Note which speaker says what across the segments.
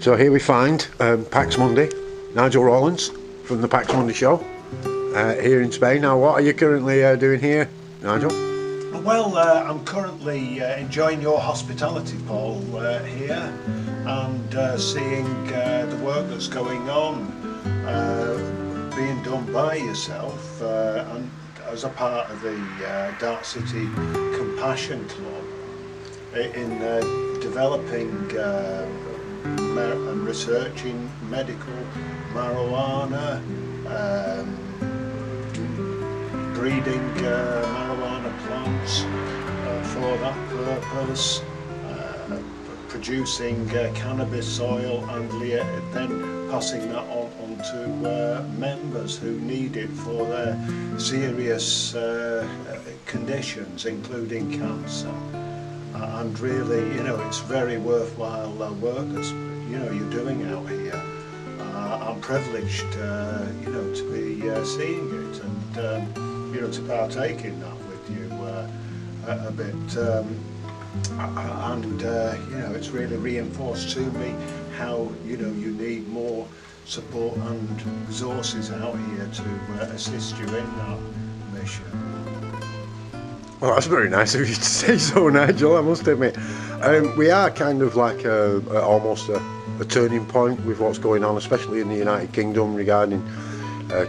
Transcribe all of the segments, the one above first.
Speaker 1: So here we find Paxmundi, Nigel Rawlins from the Paxmundi show here in Spain. Now, what are you currently doing here, Nigel?
Speaker 2: Well, I'm currently enjoying your hospitality, Paul, here, and seeing the work that's going on, being done by yourself, and as a part of the Dark City Compassion Club in developing and researching medical marijuana, breeding marijuana plants for that purpose, producing cannabis oil and then passing that on to members who need it for their serious conditions, including cancer. And really, you know, it's very worthwhile work that's, you know, you're doing out here. I'm privileged, you know, to be seeing it and, you know, to partake in that with you a bit. And, you know, it's really reinforced to me how, you know, you need more support and resources out here to assist you in that mission.
Speaker 1: Well, that's very nice of you to say so, Nigel, I must admit. We are kind of like almost a turning point with what's going on, especially in the United Kingdom regarding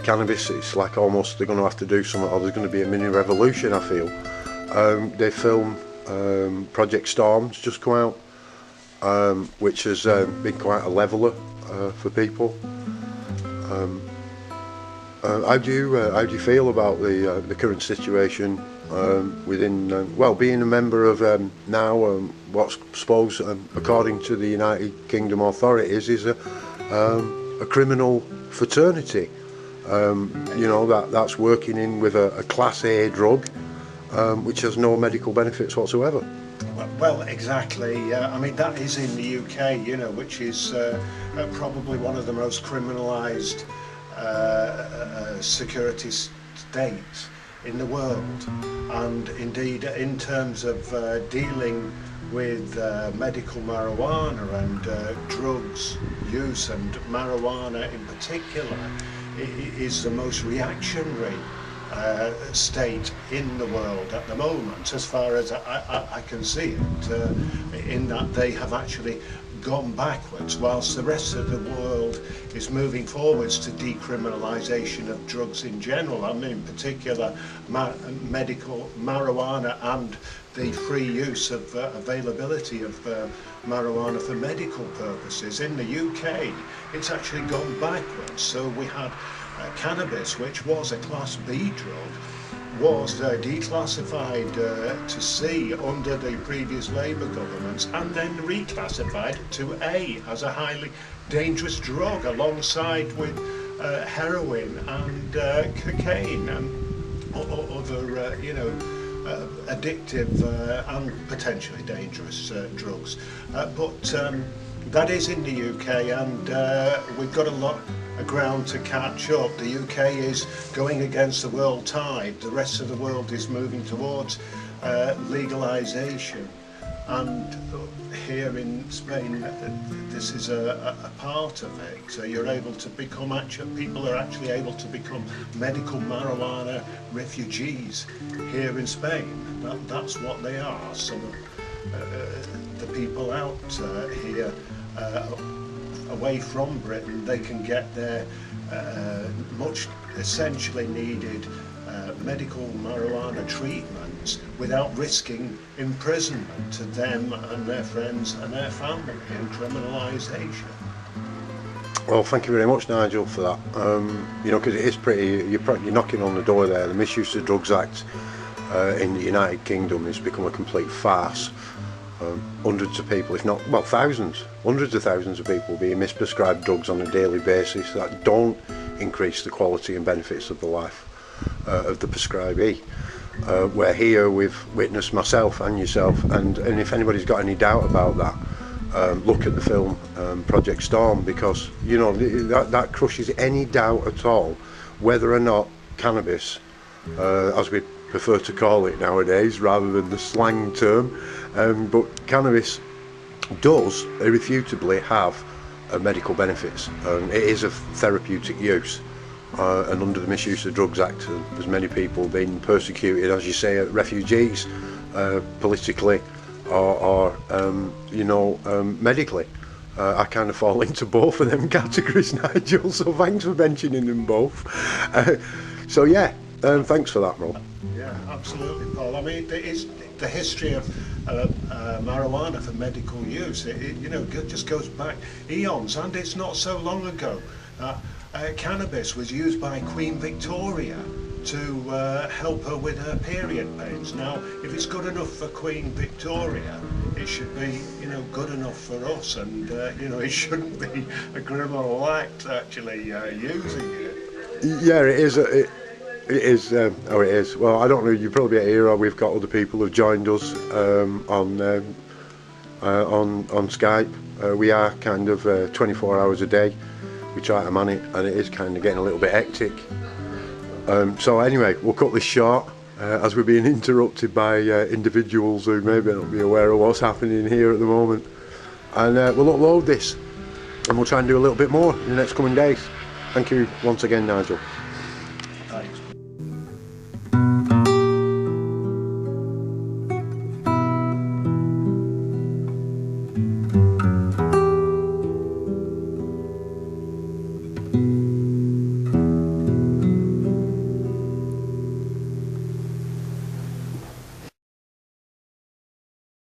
Speaker 1: cannabis. It's like almost they're going to have to do something, or there's going to be a mini revolution, I feel. They film Project Storm's just come out, which has been quite a leveller for people. How do you feel about the current situation within, well, being a member of now what's supposed, according to the United Kingdom authorities, is a criminal fraternity? You know, that's working in with a Class A drug, which has no medical benefits whatsoever.
Speaker 2: Well, exactly. I mean, that is in the UK, you know, which is probably one of the most criminalised security states in the world, and indeed in terms of dealing with medical marijuana and drugs use, and marijuana in particular, is the most reactionary state in the world at the moment, as far as I can see it, in that they have actually gone backwards, whilst the rest of the world is moving forwards to decriminalisation of drugs in general, and in particular medical marijuana and the free use of availability of marijuana for medical purposes. In the UK, it's actually gone backwards. So we had cannabis, which was a Class B drug, was declassified to C under the previous Labour governments, and then reclassified to A as a highly dangerous drug, alongside with heroin and cocaine and other, you know, addictive and potentially dangerous drugs. But that is in the UK, and we've got a lot of ground to catch up. The UK is going against the world tide. The rest of the world is moving towards legalisation, and here in Spain this is a part of it. So you're able to become, people are actually able to become medical marijuana refugees here in Spain. That's what they are. Some of the people out here away from Britain, they can get their much essentially needed medical marijuana treatments without risking imprisonment to them and their friends and their family, and criminalisation.
Speaker 1: Well, thank you very much, Nigel, for that. You know, because it is pretty, you're knocking on the door there. The Misuse of Drugs Act in the United Kingdom has become a complete farce. Hundreds of people, if not, well, thousands, hundreds of thousands of people being misprescribed drugs on a daily basis that don't increase the quality and benefits of the life of the prescribee. Where here we've witnessed, myself and yourself, and if anybody's got any doubt about that, look at the film Project Storm, because, you know, that crushes any doubt at all whether or not cannabis, as we prefer to call it nowadays rather than the slang term, but cannabis does irrefutably have medical benefits, and it is of therapeutic use. And under the Misuse of Drugs Act, there's many people being persecuted, as you say, refugees, politically or you know, medically. I kind of fall into both of them categories, Nigel, so thanks for mentioning them both. So yeah, thanks for that, Rob.
Speaker 2: Yeah, absolutely, Paul. I mean, it is the history of marijuana for medical use. You know, just goes back eons, and it's not so long ago. Cannabis was used by Queen Victoria to help her with her period pains. Now, if it's good enough for Queen Victoria, it should be, you know, good enough for us, and you know, it shouldn't be a criminal act actually using it.
Speaker 1: Yeah, it is. It is. Oh, it is. Well, I don't know. You probably hear we've got other people who've joined us on Skype. We are kind of 24 hours a day. We try to man it, and it is kind of getting a little bit hectic. So anyway, we'll cut this short as we're being interrupted by individuals who maybe not be aware of what's happening here at the moment. And we'll upload this, and we'll try and do a little bit more in the next coming days. Thank you once again, Nigel.